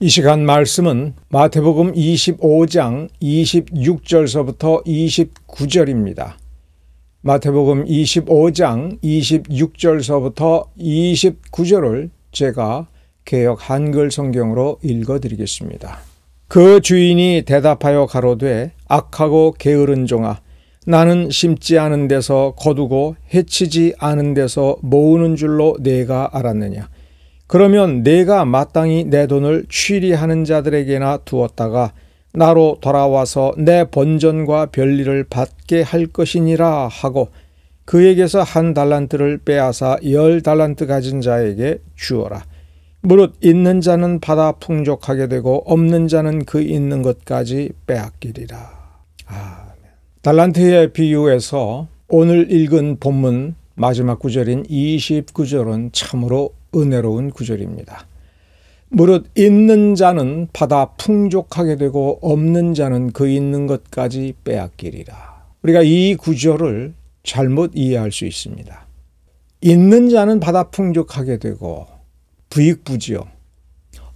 이 시간 말씀은 마태복음 25장 26절서부터 29절입니다. 마태복음 25장 26절서부터 29절을 제가 개역 한글 성경으로 읽어드리겠습니다. 그 주인이 대답하여 가로되 악하고 게으른 종아, 나는 심지 않은 데서 거두고 해치지 않은 데서 모으는 줄로 내가 알았느냐. 그러면 내가 마땅히 내 돈을 취리하는 자들에게나 두었다가 나로 돌아와서 내 번전과 별리를 받게 할 것이니라 하고 그에게서 1달란트를 빼앗아 10달란트 가진 자에게 주어라. 무릇 있는 자는 받아 풍족하게 되고 없는 자는 그 있는 것까지 빼앗기리라. 아멘. 달란트의 비유에서 오늘 읽은 본문 마지막 구절인 29절은 참으로 은혜로운 구절입니다. 무릇 있는 자는 받아 풍족하게 되고 없는 자는 그 있는 것까지 빼앗기리라. 우리가 이 구절을 잘못 이해할 수 있습니다. 있는 자는 받아 풍족하게 되고 부익부지요.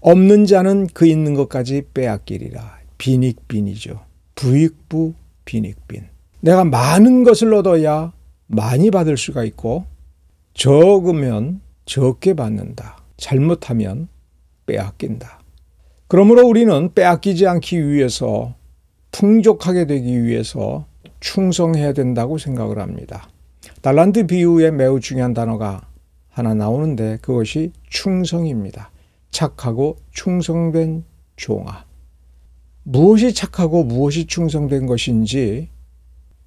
없는 자는 그 있는 것까지 빼앗기리라. 빈익빈이죠. 부익부 빈익빈. 내가 많은 것을 얻어야 많이 받을 수가 있고 적으면 적게 받는다. 잘못하면 빼앗긴다. 그러므로 우리는 빼앗기지 않기 위해서 풍족하게 되기 위해서 충성해야 된다고 생각을 합니다. 달란트 비유에 매우 중요한 단어가 하나 나오는데 그것이 충성입니다. 착하고 충성된 종아. 무엇이 착하고 무엇이 충성된 것인지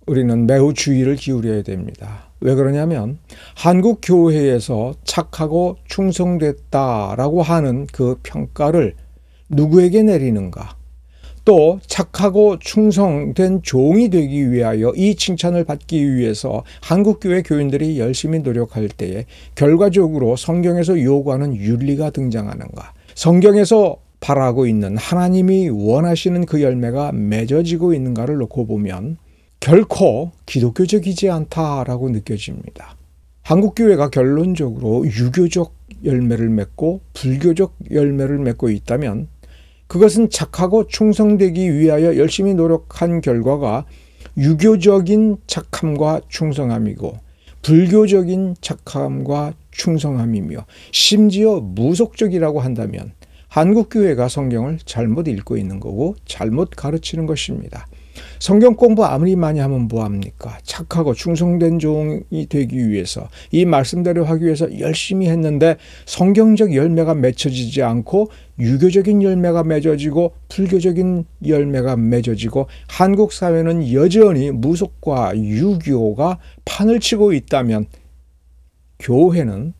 우리는 매우 주의를 기울여야 됩니다. 왜 그러냐면 한국 교회에서 착하고 충성됐다라고 하는 그 평가를 누구에게 내리는가? 또 착하고 충성된 종이 되기 위하여 이 칭찬을 받기 위해서 한국 교회 교인들이 열심히 노력할 때에 결과적으로 성경에서 요구하는 윤리가 등장하는가? 성경에서 바라고 있는 하나님이 원하시는 그 열매가 맺어지고 있는가를 놓고 보면 결코 기독교적이지 않다라고 느껴집니다. 한국교회가 결론적으로 유교적 열매를 맺고 불교적 열매를 맺고 있다면 그것은 착하고 충성되기 위하여 열심히 노력한 결과가 유교적인 착함과 충성함이고 불교적인 착함과 충성함이며 심지어 무속적이라고 한다면 한국교회가 성경을 잘못 읽고 있는 거고 잘못 가르치는 것입니다. 성경 공부 아무리 많이 하면 뭐합니까? 착하고 충성된 종이 되기 위해서 이 말씀대로 하기 위해서 열심히 했는데 성경적 열매가 맺혀지지 않고 유교적인 열매가 맺어지고 불교적인 열매가 맺어지고 한국 사회는 여전히 무속과 유교가 판을 치고 있다면 교회는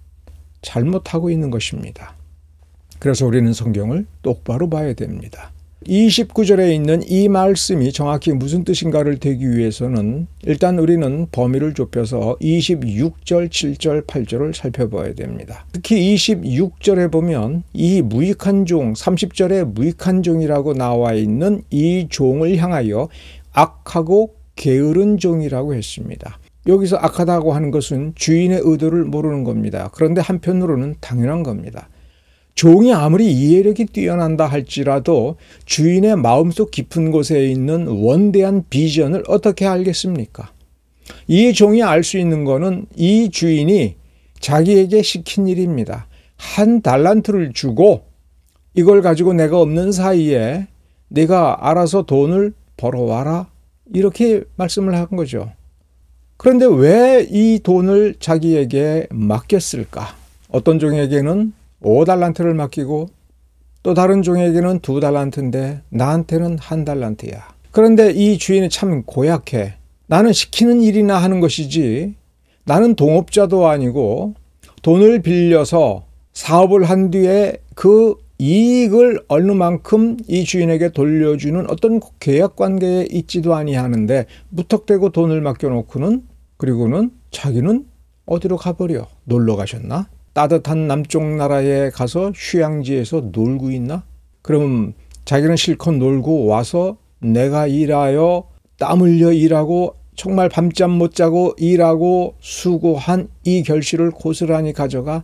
잘못하고 있는 것입니다. 그래서 우리는 성경을 똑바로 봐야 됩니다. 29절에 있는 이 말씀이 정확히 무슨 뜻인가를 되기 위해서는 일단 우리는 범위를 좁혀서 26절, 7절, 8절을 살펴봐야 됩니다. 특히 26절에 보면 이 무익한 종, 30절에 무익한 종이라고 나와 있는 이 종을 향하여 악하고 게으른 종이라고 했습니다. 여기서 악하다고 하는 것은 주인의 의도를 모르는 겁니다. 그런데 한편으로는 당연한 겁니다. 종이 아무리 이해력이 뛰어난다 할지라도 주인의 마음속 깊은 곳에 있는 원대한 비전을 어떻게 알겠습니까? 이 종이 알 수 있는 것은 이 주인이 자기에게 시킨 일입니다. 1달란트를 주고 이걸 가지고 내가 없는 사이에 네가 알아서 돈을 벌어와라 이렇게 말씀을 한 거죠. 그런데 왜 이 돈을 자기에게 맡겼을까? 어떤 종에게는 5달란트를 맡기고 또 다른 종에게는 2달란트인데 나한테는 1달란트야. 그런데 이 주인이 참 고약해. 나는 시키는 일이나 하는 것이지 나는 동업자도 아니고 돈을 빌려서 사업을 한 뒤에 그 이익을 어느 만큼 이 주인에게 돌려주는 어떤 계약 관계에 있지도 아니하는데 무턱대고 돈을 맡겨놓고는 그리고는 자기는 어디로 가버려? 놀러 가셨나? 따뜻한 남쪽 나라에 가서 휴양지에서 놀고 있나? 그럼 자기는 실컷 놀고 와서 내가 일하여 땀 흘려 일하고 정말 밤잠 못 자고 일하고 수고한 이 결실을 고스란히 가져가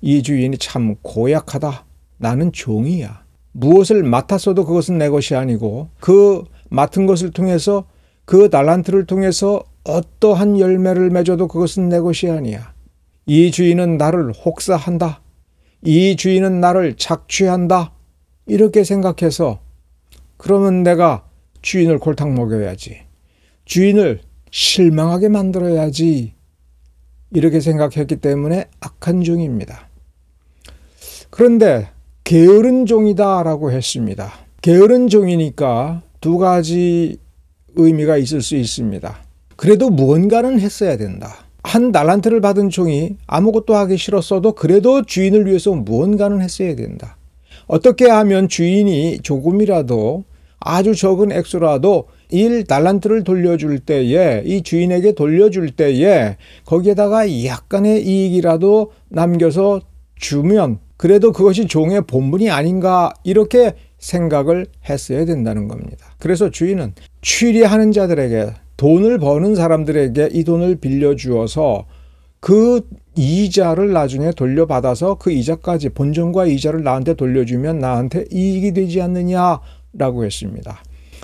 이 주인이 참 고약하다. 나는 종이야. 무엇을 맡았어도 그것은 내 것이 아니고 그 맡은 것을 통해서 그 달란트를 통해서 어떠한 열매를 맺어도 그것은 내 것이 아니야. 이 주인은 나를 혹사한다. 이 주인은 나를 착취한다. 이렇게 생각해서 그러면 내가 주인을 골탕 먹여야지. 주인을 실망하게 만들어야지. 이렇게 생각했기 때문에 악한 종입니다. 그런데 게으른 종이다라고 했습니다. 게으른 종이니까 두 가지 의미가 있을 수 있습니다. 그래도 무언가는 했어야 된다. 한 달란트를 받은 종이 아무것도 하기 싫었어도 그래도 주인을 위해서 무언가는 했어야 된다. 어떻게 하면 주인이 조금이라도 아주 적은 액수라도 1달란트를 돌려줄 때에 이 주인에게 돌려줄 때에 거기에다가 약간의 이익이라도 남겨서 주면 그래도 그것이 종의 본분이 아닌가 이렇게 생각을 했어야 된다는 겁니다. 그래서 주인은 취리하는 자들에게 돈을 버는 사람들에게 이 돈을 빌려주어서 그 이자를 나중에 돌려받아서 그 이자까지 본전과 이자를 나한테 돌려주면 나한테 이익이 되지 않느냐라고 했습니다.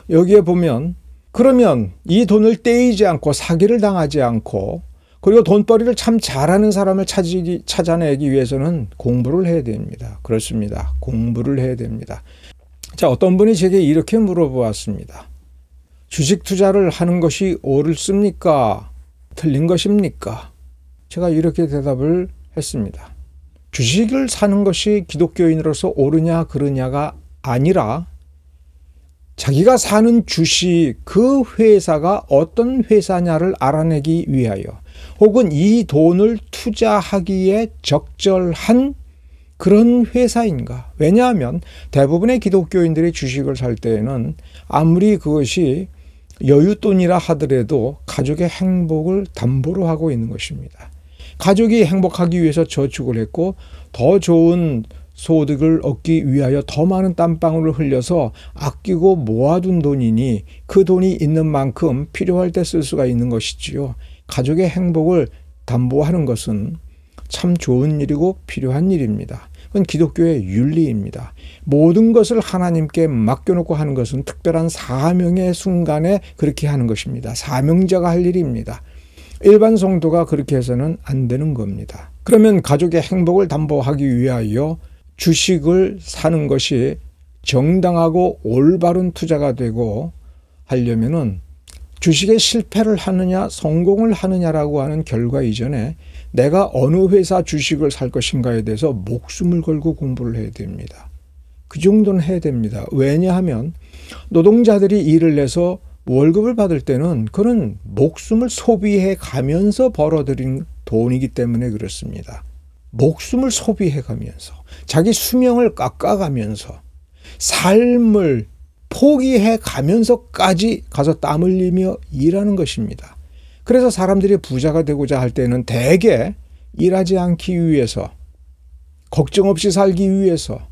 여기에 보면 그러면 이 돈을 떼이지 않고 사기를 당하지 않고 그리고 돈벌이를 참 잘하는 사람을 찾아내기 위해서는 공부를 해야 됩니다. 그렇습니다. 공부를 해야 됩니다. 자, 어떤 분이 제게 이렇게 물어보았습니다. 주식 투자를 하는 것이 옳습니까? 틀린 것입니까? 제가 이렇게 대답을 했습니다. 주식을 사는 것이 기독교인으로서 옳으냐 그르냐가 아니라 자기가 사는 주식, 그 회사가 어떤 회사냐를 알아내기 위하여 혹은 이 돈을 투자하기에 적절한 그런 회사인가? 왜냐하면 대부분의 기독교인들이 주식을 살 때에는 아무리 그것이 여윳돈이라 하더라도 가족의 행복을 담보로 하고 있는 것입니다. 가족이 행복하기 위해서 저축을 했고 더 좋은 소득을 얻기 위하여 더 많은 땀방울을 흘려서 아끼고 모아둔 돈이니 그 돈이 있는 만큼 필요할 때 쓸 수가 있는 것이지요. 가족의 행복을 담보하는 것은 참 좋은 일이고 필요한 일입니다. 그건 기독교의 윤리입니다. 모든 것을 하나님께 맡겨놓고 하는 것은 특별한 사명의 순간에 그렇게 하는 것입니다. 사명자가 할 일입니다. 일반 성도가 그렇게 해서는 안 되는 겁니다. 그러면 가족의 행복을 담보하기 위하여 주식을 사는 것이 정당하고 올바른 투자가 되고 하려면은 주식에 실패를 하느냐 성공을 하느냐라고 하는 결과 이전에 내가 어느 회사 주식을 살 것인가에 대해서 목숨을 걸고 공부를 해야 됩니다. 그 정도는 해야 됩니다. 왜냐하면 노동자들이 일을 내서 월급을 받을 때는 그는 목숨을 소비해 가면서 벌어들인 돈이기 때문에 그렇습니다. 목숨을 소비해 가면서 자기 수명을 깎아가면서 삶을 포기해 가면서까지 가서 땀 흘리며 일하는 것입니다. 그래서 사람들이 부자가 되고자 할 때는 대개 일하지 않기 위해서 걱정 없이 살기 위해서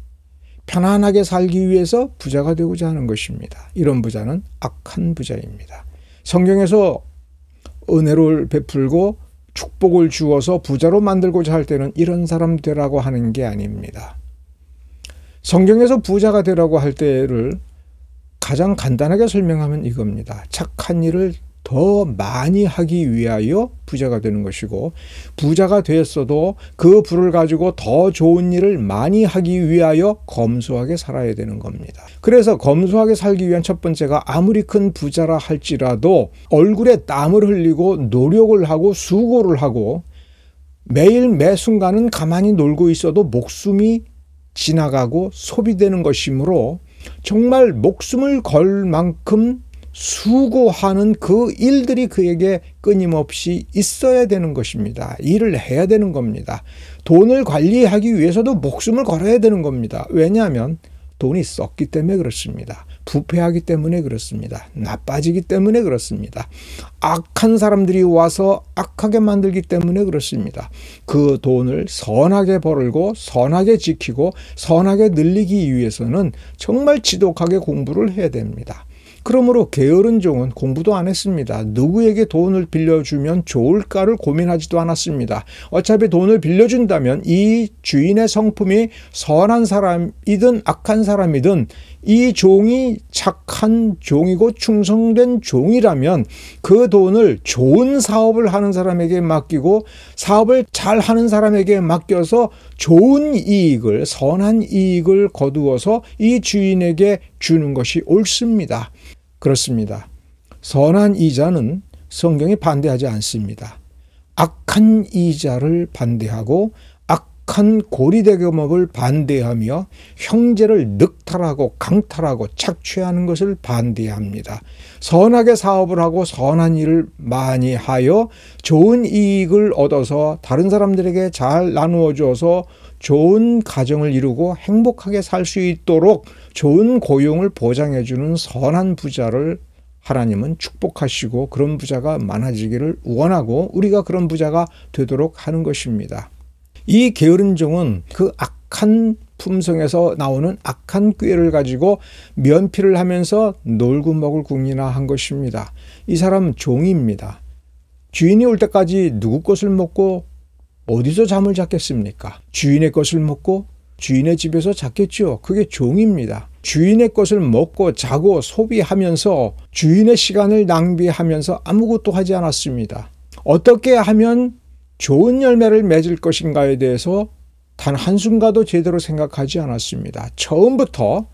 편안하게 살기 위해서 부자가 되고자 하는 것입니다. 이런 부자는 악한 부자입니다. 성경에서 은혜를 베풀고 축복을 주어서 부자로 만들고자 할 때는 이런 사람 되라고 하는 게 아닙니다. 성경에서 부자가 되라고 할 때를 가장 간단하게 설명하면 이겁니다. 착한 일을 더 많이 하기 위하여 부자가 되는 것이고 부자가 되었어도 그 부를 가지고 더 좋은 일을 많이 하기 위하여 검소하게 살아야 되는 겁니다. 그래서 검소하게 살기 위한 첫 번째가 아무리 큰 부자라 할지라도 얼굴에 땀을 흘리고 노력을 하고 수고를 하고 매일 매 순간은 가만히 놀고 있어도 목숨이 지나가고 소비되는 것이므로 정말 목숨을 걸 만큼 수고하는 그 일들이 그에게 끊임없이 있어야 되는 것입니다. 일을 해야 되는 겁니다. 돈을 관리하기 위해서도 목숨을 걸어야 되는 겁니다. 왜냐하면 돈이 썩기 때문에 그렇습니다. 부패하기 때문에 그렇습니다. 나빠지기 때문에 그렇습니다. 악한 사람들이 와서 악하게 만들기 때문에 그렇습니다. 그 돈을 선하게 벌고 선하게 지키고 선하게 늘리기 위해서는 정말 지독하게 공부를 해야 됩니다. 그러므로 게으른 종은 공부도 안 했습니다. 누구에게 돈을 빌려주면 좋을까를 고민하지도 않았습니다. 어차피 돈을 빌려준다면 이 주인의 성품이 선한 사람이든 악한 사람이든 이 종이 착한 종이고 충성된 종이라면 그 돈을 좋은 사업을 하는 사람에게 맡기고 사업을 잘하는 사람에게 맡겨서 좋은 이익을, 선한 이익을 거두어서 이 주인에게 주는 것이 옳습니다. 그렇습니다. 선한 이자는 성경이 반대하지 않습니다. 악한 이자를 반대하고 악한 고리대금업을 반대하며 형제를 늑탈하고 강탈하고 착취하는 것을 반대합니다. 선하게 사업을 하고 선한 일을 많이 하여 좋은 이익을 얻어서 다른 사람들에게 잘 나누어 줘서 좋은 가정을 이루고 행복하게 살 수 있도록 좋은 고용을 보장해 주는 선한 부자를 하나님은 축복하시고 그런 부자가 많아지기를 원하고 우리가 그런 부자가 되도록 하는 것입니다. 이 게으른 종은 그 악한 품성에서 나오는 악한 꾀를 가지고 면피를 하면서 놀고 먹을 궁리나 한 것입니다. 이 사람은 종입니다. 주인이 올 때까지 누구 것을 먹고 어디서 잠을 잤겠습니까? 주인의 것을 먹고 주인의 집에서 잤겠죠. 그게 종입니다. 주인의 것을 먹고 자고 소비하면서 주인의 시간을 낭비하면서 아무것도 하지 않았습니다. 어떻게 하면 좋은 열매를 맺을 것인가에 대해서 단 한순간도 제대로 생각하지 않았습니다. 처음부터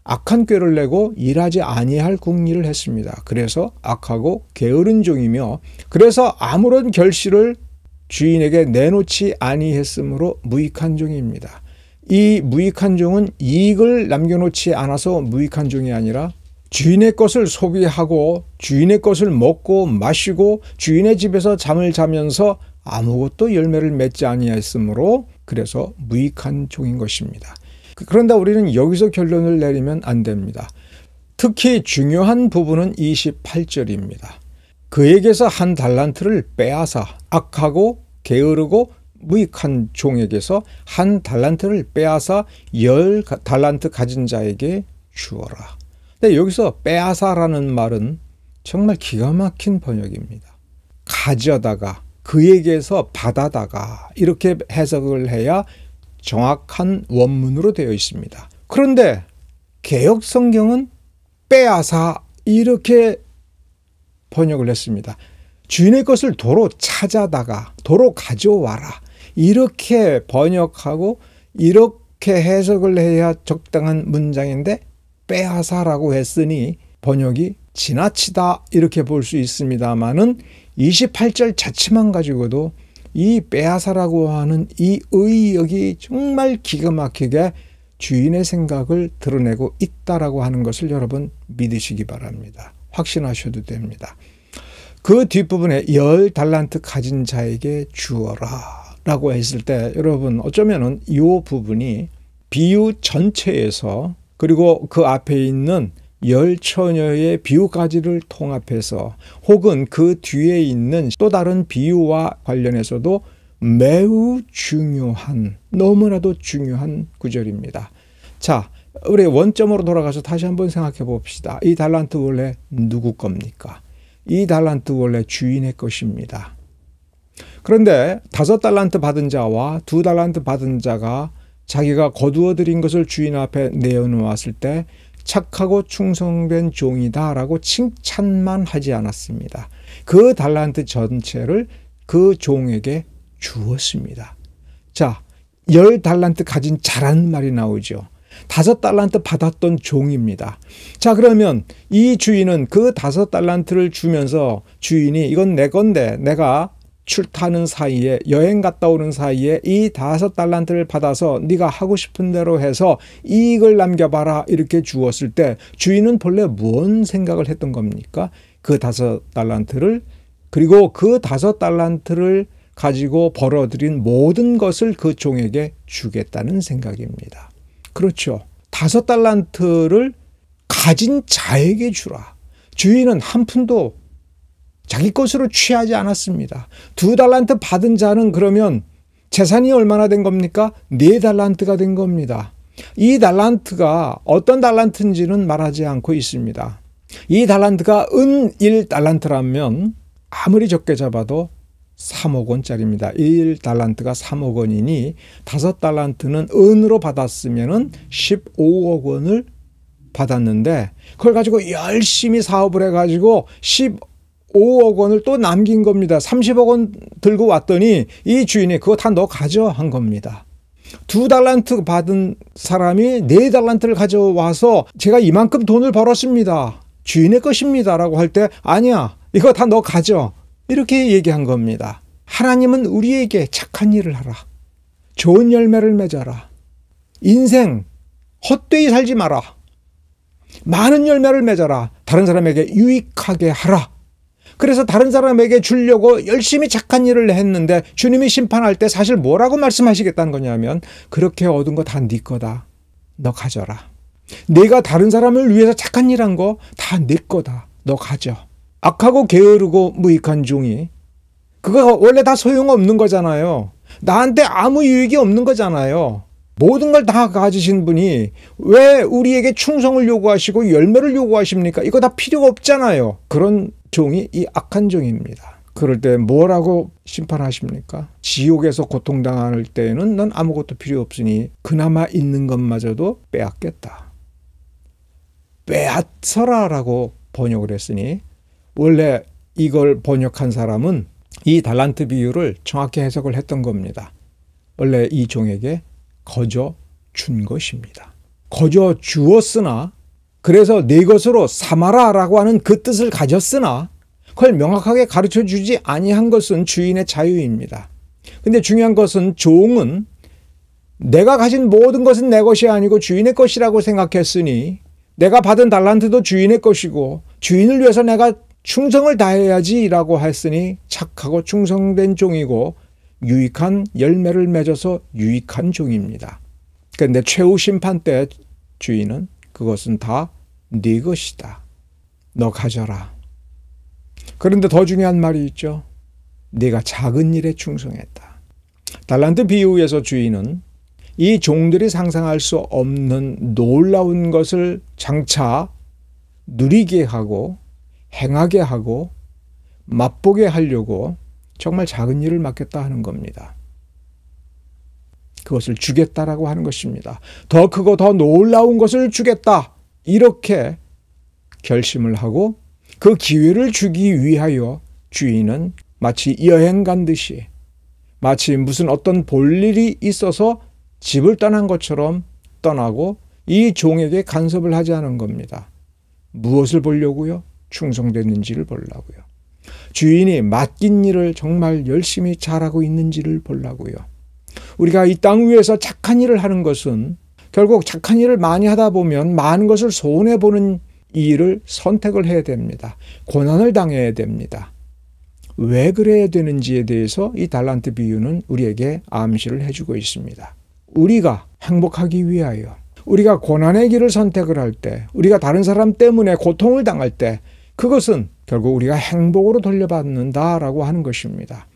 악한 꾀를 내고 일하지 아니할 궁리를 했습니다. 그래서 악하고 게으른 종이며 그래서 아무런 결실을 주인에게 내놓지 아니했으므로 무익한 종입니다. 이 무익한 종은 이익을 남겨놓지 않아서 무익한 종이 아니라 주인의 것을 소비하고 주인의 것을 먹고 마시고 주인의 집에서 잠을 자면서 아무것도 열매를 맺지 아니했으므로 그래서 무익한 종인 것입니다. 그런데 우리는 여기서 결론을 내리면 안 됩니다. 특히 중요한 부분은 28절입니다. 그에게서 한 달란트를 빼앗아 악하고 게으르고 무익한 종에게서 한 달란트를 빼앗아 10달란트 가진 자에게 주어라. 근데 여기서 빼앗아라는 말은 정말 기가 막힌 번역입니다. 가져다가 그에게서 받아다가 이렇게 해석을 해야 정확한 원문으로 되어 있습니다. 그런데 개역 성경은 빼앗아 이렇게 번역을 했습니다. 주인의 것을 도로 찾아다가 도로 가져와라 이렇게 번역하고 이렇게 해석을 해야 적당한 문장인데 빼앗아라고 했으니 번역이 지나치다 이렇게 볼 수 있습니다만은 28절 자체만 가지고도 이 빼앗아라고 하는 이 의역이 정말 기가 막히게 주인의 생각을 드러내고 있다라고 하는 것을 여러분 믿으시기 바랍니다. 확신하셔도 됩니다. 그 뒷부분에 10달란트 가진 자에게 주어라 라고 했을 때 여러분 어쩌면은 이 부분이 비유 전체에서 그리고 그 앞에 있는 10처녀의 비유까지를 통합해서 혹은 그 뒤에 있는 또 다른 비유와 관련해서도 매우 중요한 너무나도 중요한 구절입니다. 자, 우리 원점으로 돌아가서 다시 한번 생각해 봅시다. 이 달란트 원래 누구 겁니까? 이 달란트 원래 주인의 것입니다. 그런데 5달란트 받은 자와 2달란트 받은 자가 자기가 거두어 들인 것을 주인 앞에 내어놓았을 때 착하고 충성된 종이다 라고 칭찬만 하지 않았습니다. 그 달란트 전체를 그 종에게 주었습니다. 자, 10달란트 가진 자라는 말이 나오죠. 5달란트 받았던 종입니다. 자, 그러면 이 주인은 그 5달란트를 주면서 주인이 이건 내 건데 내가 출타하는 사이에 여행 갔다 오는 사이에 이 5달란트를 받아서 네가 하고 싶은 대로 해서 이익을 남겨봐라 이렇게 주었을 때 주인은 본래 무슨 생각을 했던 겁니까? 그 5달란트를 그리고 그 5달란트를 가지고 벌어들인 모든 것을 그 종에게 주겠다는 생각입니다. 그렇죠. 5달란트를 가진 자에게 주라. 주인은 한 푼도 자기 것으로 취하지 않았습니다. 2달란트 받은 자는 그러면 재산이 얼마나 된 겁니까? 4달란트가 된 겁니다. 이 달란트가 어떤 달란트인지는 말하지 않고 있습니다. 이 달란트가 은 1달란트라면 아무리 적게 잡아도 3억 원짜리입니다. 1달란트가 3억 원이니 5달란트는 은으로 받았으면 15억 원을 받았는데 그걸 가지고 열심히 사업을 해가지고 15억 원을 또 남긴 겁니다. 30억 원 들고 왔더니 이 주인이 그거 다 너 가져 한 겁니다. 2달란트 받은 사람이 4달란트를 가져와서 제가 이만큼 돈을 벌었습니다. 주인의 것입니다. 라고 할 때 아니야. 이거 다 너 가져. 이렇게 얘기한 겁니다. 하나님은 우리에게 착한 일을 하라. 좋은 열매를 맺어라. 인생 헛되이 살지 마라. 많은 열매를 맺어라. 다른 사람에게 유익하게 하라. 그래서 다른 사람에게 주려고 열심히 착한 일을 했는데 주님이 심판할 때 사실 뭐라고 말씀하시겠다는 거냐면 그렇게 얻은 거 다 네 거다. 너 가져라. 내가 다른 사람을 위해서 착한 일 한 거 다 네 거다. 너 가져. 악하고 게으르고 무익한 종이 그거 원래 다 소용없는 거잖아요. 나한테 아무 유익이 없는 거잖아요. 모든 걸 다 가지신 분이 왜 우리에게 충성을 요구하시고 열매를 요구하십니까? 이거 다 필요가 없잖아요. 그런 종이 이 악한 종입니다. 그럴 때 뭐라고 심판하십니까? 지옥에서 고통당할 때에는 넌 아무것도 필요 없으니 그나마 있는 것마저도 빼앗겠다. 빼앗어라라고 번역을 했으니 원래 이걸 번역한 사람은 이 달란트 비유를 정확히 해석을 했던 겁니다. 원래 이 종에게 거저 준 것입니다. 거저 주었으나 그래서 네 것으로 삼아라라고 하는 그 뜻을 가졌으나 그걸 명확하게 가르쳐 주지 아니한 것은 주인의 자유입니다. 근데 중요한 것은 종은 내가 가진 모든 것은 내 것이 아니고 주인의 것이라고 생각했으니 내가 받은 달란트도 주인의 것이고 주인을 위해서 내가 충성을 다해야지라고 했으니 착하고 충성된 종이고 유익한 열매를 맺어서 유익한 종입니다. 그런데 최후 심판 때 주인은 그것은 다 네 것이다. 너 가져라. 그런데 더 중요한 말이 있죠. 네가 작은 일에 충성했다. 달란트 비유에서 주인은 이 종들이 상상할 수 없는 놀라운 것을 장차 누리게 하고 행하게 하고 맛보게 하려고 정말 작은 일을 맡겼다 하는 겁니다. 그것을 주겠다라고 하는 것입니다. 더 크고 더 놀라운 것을 주겠다. 이렇게 결심을 하고 그 기회를 주기 위하여 주인은 마치 여행 간 듯이 마치 무슨 어떤 볼일이 있어서 집을 떠난 것처럼 떠나고 이 종에게 간섭을 하지 않은 겁니다. 무엇을 보려고요? 충성됐는지를 보려고요. 주인이 맡긴 일을 정말 열심히 잘하고 있는지를 보려고요. 우리가 이 땅 위에서 착한 일을 하는 것은 결국 착한 일을 많이 하다 보면 많은 것을 손해보는 일을 선택을 해야 됩니다. 고난을 당해야 됩니다. 왜 그래야 되는지에 대해서 이 달란트 비유는 우리에게 암시를 해주고 있습니다. 우리가 행복하기 위하여 우리가 고난의 길을 선택을 할 때 우리가 다른 사람 때문에 고통을 당할 때 그것은 결국 우리가 행복으로 돌려받는다라고 하는 것입니다.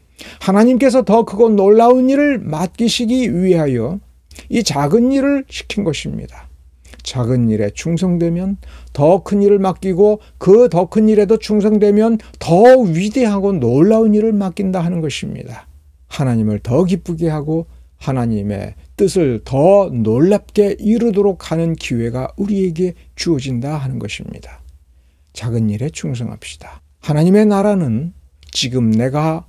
하나님께서 더 크고 놀라운 일을 맡기시기 위하여 이 작은 일을 시킨 것입니다. 작은 일에 충성되면 더 큰 일을 맡기고 그 더 큰 일에도 충성되면 더 위대하고 놀라운 일을 맡긴다 하는 것입니다. 하나님을 더 기쁘게 하고 하나님의 뜻을 더 놀랍게 이루도록 하는 기회가 우리에게 주어진다 하는 것입니다. 작은 일에 충성합시다. 하나님의 나라는 지금 내가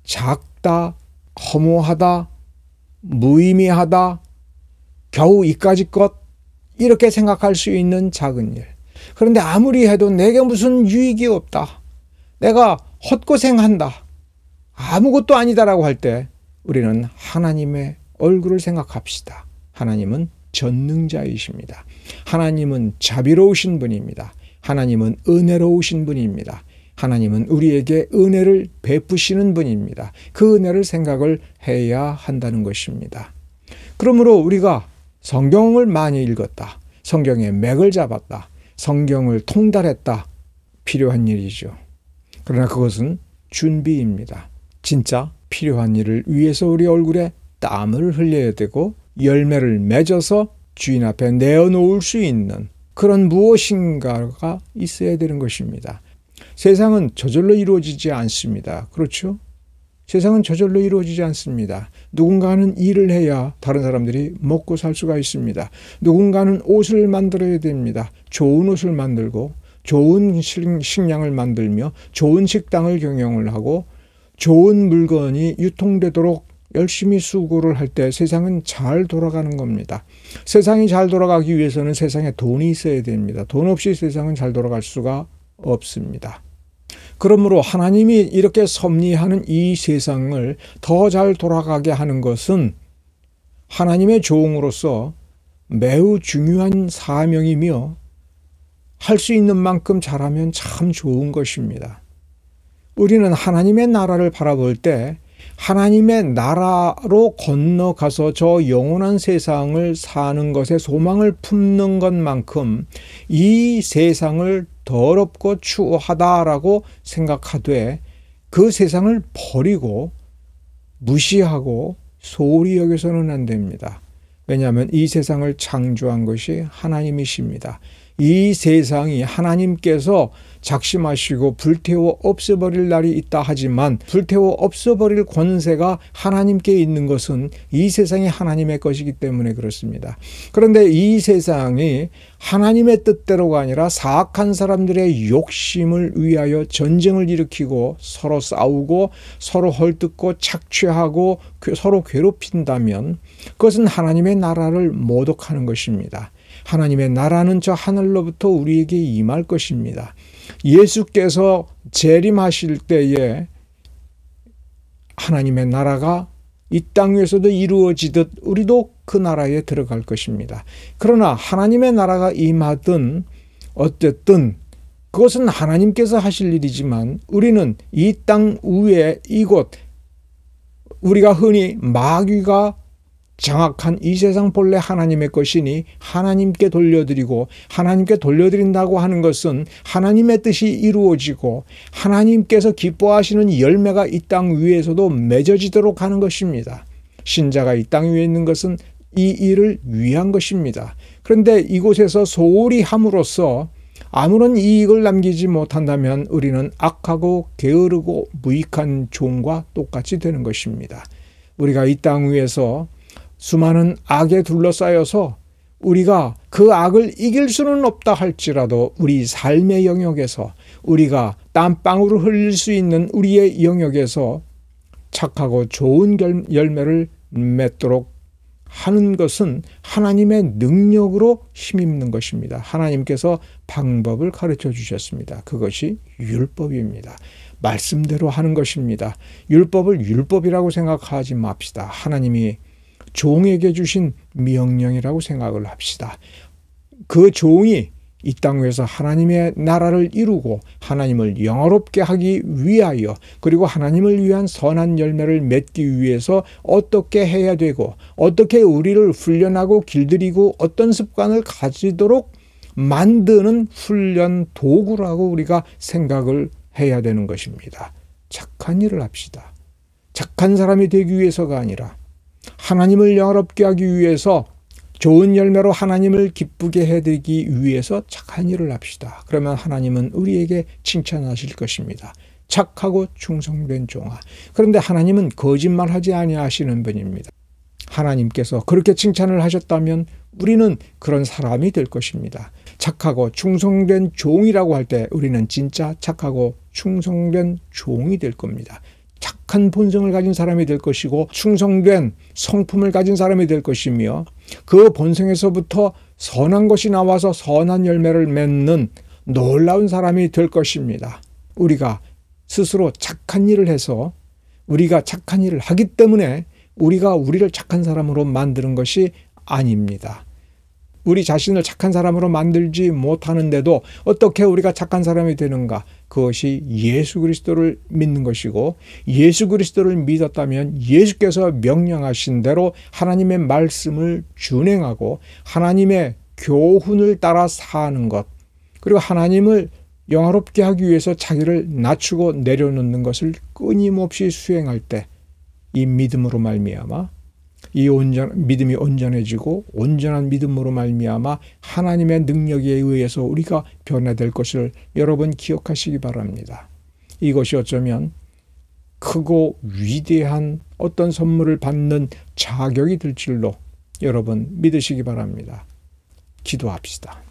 작다, 허무하다, 무의미하다, 겨우 이까짓 것 이렇게 생각할 수 있는 작은 일. 그런데 아무리 해도 내게 무슨 유익이 없다. 내가 헛고생한다. 아무것도 아니다라고 할 때 우리는 하나님의 얼굴을 생각합시다. 하나님은 전능자이십니다. 하나님은 자비로우신 분입니다. 하나님은 은혜로우신 분입니다. 하나님은 우리에게 은혜를 베푸시는 분입니다. 그 은혜를 생각을 해야 한다는 것입니다. 그러므로 우리가 성경을 많이 읽었다. 성경의 맥을 잡았다. 성경을 통달했다. 필요한 일이죠. 그러나 그것은 준비입니다. 진짜 필요한 일을 위해서 우리 얼굴에 땀을 흘려야 되고 열매를 맺어서 주인 앞에 내어놓을 수 있는 그런 무엇인가가 있어야 되는 것입니다. 세상은 저절로 이루어지지 않습니다. 그렇죠? 세상은 저절로 이루어지지 않습니다. 누군가는 일을 해야 다른 사람들이 먹고 살 수가 있습니다. 누군가는 옷을 만들어야 됩니다. 좋은 옷을 만들고 좋은 식량을 만들며 좋은 식당을 경영을 하고 좋은 물건이 유통되도록 열심히 수고를 할 때 세상은 잘 돌아가는 겁니다. 세상이 잘 돌아가기 위해서는 세상에 돈이 있어야 됩니다. 돈 없이 세상은 잘 돌아갈 수가 없습니다. 그러므로 하나님이 이렇게 섭리하는 이 세상을 더 잘 돌아가게 하는 것은 하나님의 종으로서 매우 중요한 사명이며 할 수 있는 만큼 잘하면 참 좋은 것입니다. 우리는 하나님의 나라를 바라볼 때 하나님의 나라로 건너가서 저 영원한 세상을 사는 것에 소망을 품는 것만큼 이 세상을 더럽고 추하다라고 생각하되 그 세상을 버리고 무시하고 소홀히 여겨서는 안 됩니다. 왜냐하면 이 세상을 창조한 것이 하나님이십니다. 이 세상이 하나님께서 작심하시고 불태워 없애버릴 날이 있다 하지만 불태워 없애버릴 권세가 하나님께 있는 것은 이 세상이 하나님의 것이기 때문에 그렇습니다. 그런데 이 세상이 하나님의 뜻대로가 아니라 사악한 사람들의 욕심을 위하여 전쟁을 일으키고 서로 싸우고 서로 헐뜯고 착취하고 서로 괴롭힌다면 그것은 하나님의 나라를 모독하는 것입니다. 하나님의 나라는 저 하늘로부터 우리에게 임할 것입니다. 예수께서 재림하실 때에 하나님의 나라가 이 땅 위에서도 이루어지듯 우리도 그 나라에 들어갈 것입니다. 그러나 하나님의 나라가 임하든 어쨌든 그것은 하나님께서 하실 일이지만 우리는 이 땅 위에 이곳 우리가 흔히 마귀가 장악한 이 세상 본래 하나님의 것이니 하나님께 돌려드리고 하나님께 돌려드린다고 하는 것은 하나님의 뜻이 이루어지고 하나님께서 기뻐하시는 열매가 이 땅 위에서도 맺어지도록 하는 것입니다. 신자가 이 땅 위에 있는 것은 이 일을 위한 것입니다. 그런데 이곳에서 소홀히 함으로써 아무런 이익을 남기지 못한다면 우리는 악하고 게으르고 무익한 종과 똑같이 되는 것입니다. 우리가 이 땅 위에서 수많은 악에 둘러싸여서 우리가 그 악을 이길 수는 없다 할지라도 우리 삶의 영역에서 우리가 땀방울을 흘릴 수 있는 우리의 영역에서 착하고 좋은 열매를 맺도록 하는 것은 하나님의 능력으로 힘입는 것입니다. 하나님께서 방법을 가르쳐 주셨습니다. 그것이 율법입니다. 말씀대로 하는 것입니다. 율법을 율법이라고 생각하지 맙시다. 하나님이 종에게 주신 명령이라고 생각을 합시다. 그 종이 이 땅 위에서 하나님의 나라를 이루고 하나님을 영화롭게 하기 위하여 그리고 하나님을 위한 선한 열매를 맺기 위해서 어떻게 해야 되고 어떻게 우리를 훈련하고 길들이고 어떤 습관을 가지도록 만드는 훈련 도구라고 우리가 생각을 해야 되는 것입니다. 착한 일을 합시다. 착한 사람이 되기 위해서가 아니라 하나님을 영화롭게 하기 위해서 좋은 열매로 하나님을 기쁘게 해드리기 위해서 착한 일을 합시다. 그러면 하나님은 우리에게 칭찬하실 것입니다. 착하고 충성된 종아. 그런데 하나님은 거짓말하지 아니하시는 분입니다. 하나님께서 그렇게 칭찬을 하셨다면 우리는 그런 사람이 될 것입니다. 착하고 충성된 종이라고 할 때 우리는 진짜 착하고 충성된 종이 될 겁니다. 착한 본성을 가진 사람이 될 것이고 충성된 성품을 가진 사람이 될 것이며 그 본성에서부터 선한 것이 나와서 선한 열매를 맺는 놀라운 사람이 될 것입니다. 우리가 스스로 착한 일을 해서 우리가 착한 일을 하기 때문에 우리가 우리를 착한 사람으로 만드는 것이 아닙니다. 우리 자신을 착한 사람으로 만들지 못하는데도 어떻게 우리가 착한 사람이 되는가? 그것이 예수 그리스도를 믿는 것이고 예수 그리스도를 믿었다면 예수께서 명령하신 대로 하나님의 말씀을 준행하고 하나님의 교훈을 따라 사는 것 그리고 하나님을 영화롭게 하기 위해서 자기를 낮추고 내려놓는 것을 끊임없이 수행할 때 이 믿음으로 말미암아 이 믿음이 온전해지고 온전한 믿음으로 말미암아 하나님의 능력에 의해서 우리가 변화될 것을 여러분 기억하시기 바랍니다. 이것이 어쩌면 크고 위대한 어떤 선물을 받는 자격이 될 줄로 여러분 믿으시기 바랍니다. 기도합시다.